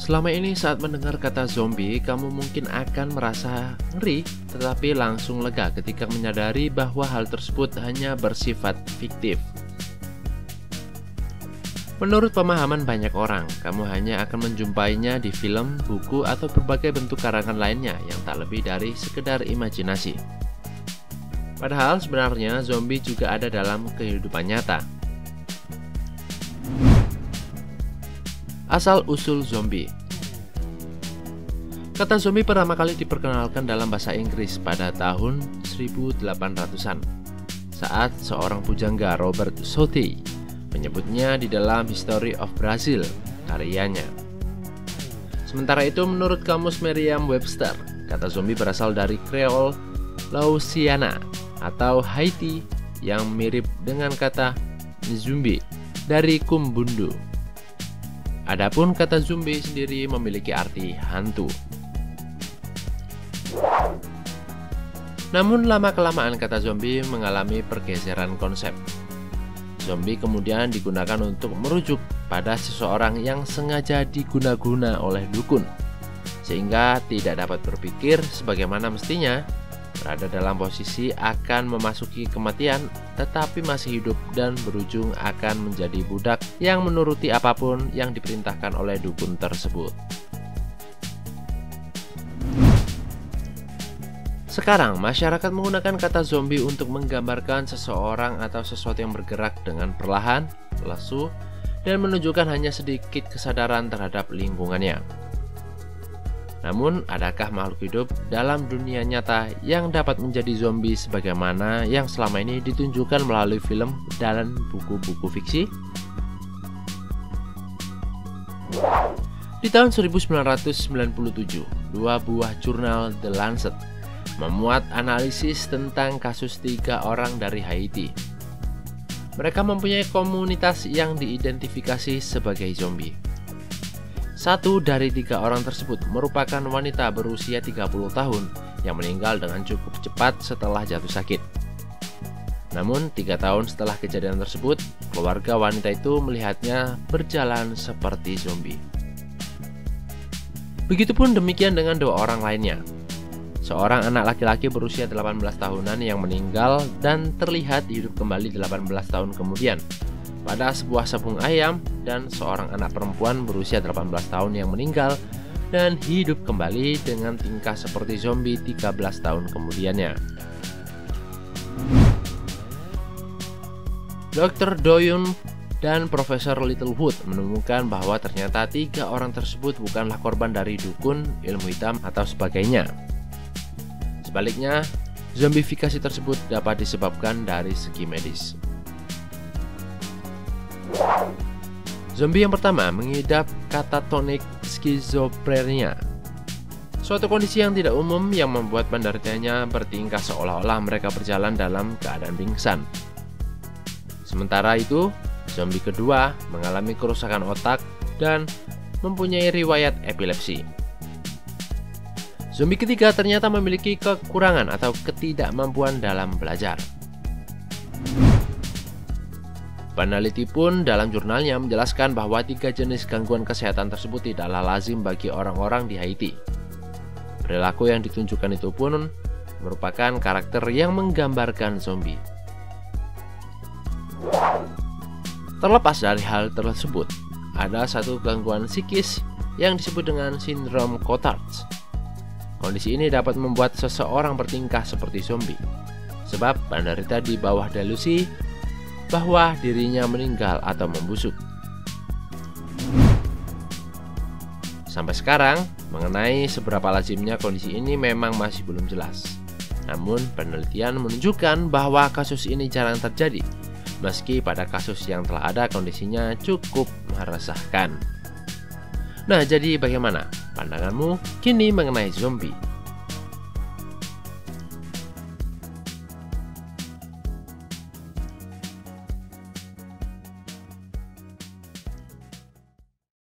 Selama ini saat mendengar kata zombie, kamu mungkin akan merasa ngeri, tetapi langsung lega ketika menyadari bahwa hal tersebut hanya bersifat fiktif. Menurut pemahaman banyak orang, kamu hanya akan menjumpainya di film, buku, atau berbagai bentuk karangan lainnya yang tak lebih dari sekedar imajinasi. Padahal sebenarnya zombie juga ada dalam kehidupan nyata. Asal-usul zombie. Kata zombie pertama kali diperkenalkan dalam bahasa Inggris pada tahun 1800-an saat seorang pujangga Robert Southey menyebutnya di dalam History of Brazil karyanya. Sementara itu menurut kamus Merriam-Webster, kata zombie berasal dari Creole Louisiana atau Haiti yang mirip dengan kata zombie dari Kumbundu. Adapun kata zombie sendiri memiliki arti hantu. Namun lama-kelamaan kata zombie mengalami pergeseran konsep. Zombie kemudian digunakan untuk merujuk pada seseorang yang sengaja diguna-guna oleh dukun, sehingga tidak dapat berpikir sebagaimana mestinya, berada dalam posisi akan memasuki kematian, tetapi masih hidup dan berujung akan menjadi budak yang menuruti apapun yang diperintahkan oleh dukun tersebut. Sekarang, masyarakat menggunakan kata zombie untuk menggambarkan seseorang atau sesuatu yang bergerak dengan perlahan, lesu, dan menunjukkan hanya sedikit kesadaran terhadap lingkungannya. Namun, adakah makhluk hidup dalam dunia nyata yang dapat menjadi zombie sebagaimana yang selama ini ditunjukkan melalui film dan buku-buku fiksi? Di tahun 1997, dua buah jurnal The Lancet memuat analisis tentang kasus 3 orang dari Haiti. Mereka mempunyai komunitas yang diidentifikasi sebagai zombie. 1 dari 3 orang tersebut merupakan wanita berusia 30 tahun yang meninggal dengan cukup cepat setelah jatuh sakit. Namun 3 tahun setelah kejadian tersebut, keluarga wanita itu melihatnya berjalan seperti zombie. Begitupun demikian dengan 2 orang lainnya. Seorang anak laki-laki berusia 18 tahunan yang meninggal dan terlihat hidup kembali 18 tahun kemudian pada sebuah sabung ayam, dan seorang anak perempuan berusia 18 tahun yang meninggal dan hidup kembali dengan tingkah seperti zombie 13 tahun kemudiannya. Dr. Doyun dan Profesor Littlewood menemukan bahwa ternyata 3 orang tersebut bukanlah korban dari dukun, ilmu hitam, atau sebagainya. Sebaliknya, zombifikasi tersebut dapat disebabkan dari segi medis. Zombie yang pertama mengidap catatonic schizophrenia, suatu kondisi yang tidak umum yang membuat penderitanya bertingkah seolah-olah mereka berjalan dalam keadaan pingsan. Sementara itu, zombie kedua mengalami kerusakan otak dan mempunyai riwayat epilepsi. Zombie ketiga ternyata memiliki kekurangan atau ketidakmampuan dalam belajar. Peneliti pun dalam jurnalnya menjelaskan bahwa 3 jenis gangguan kesehatan tersebut tidaklah lazim bagi orang-orang di Haiti. Perilaku yang ditunjukkan itu pun merupakan karakter yang menggambarkan zombie. Terlepas dari hal tersebut, ada satu gangguan psikis yang disebut dengan sindrom Cotard. Kondisi ini dapat membuat seseorang bertingkah seperti zombie, sebab penderita di bawah delusi bahwa dirinya meninggal atau membusuk. Sampai sekarang, mengenai seberapa lazimnya kondisi ini memang masih belum jelas. Namun, penelitian menunjukkan bahwa kasus ini jarang terjadi, meski pada kasus yang telah ada kondisinya cukup meresahkan. Nah, jadi bagaimana pandanganmu kini mengenai zombie?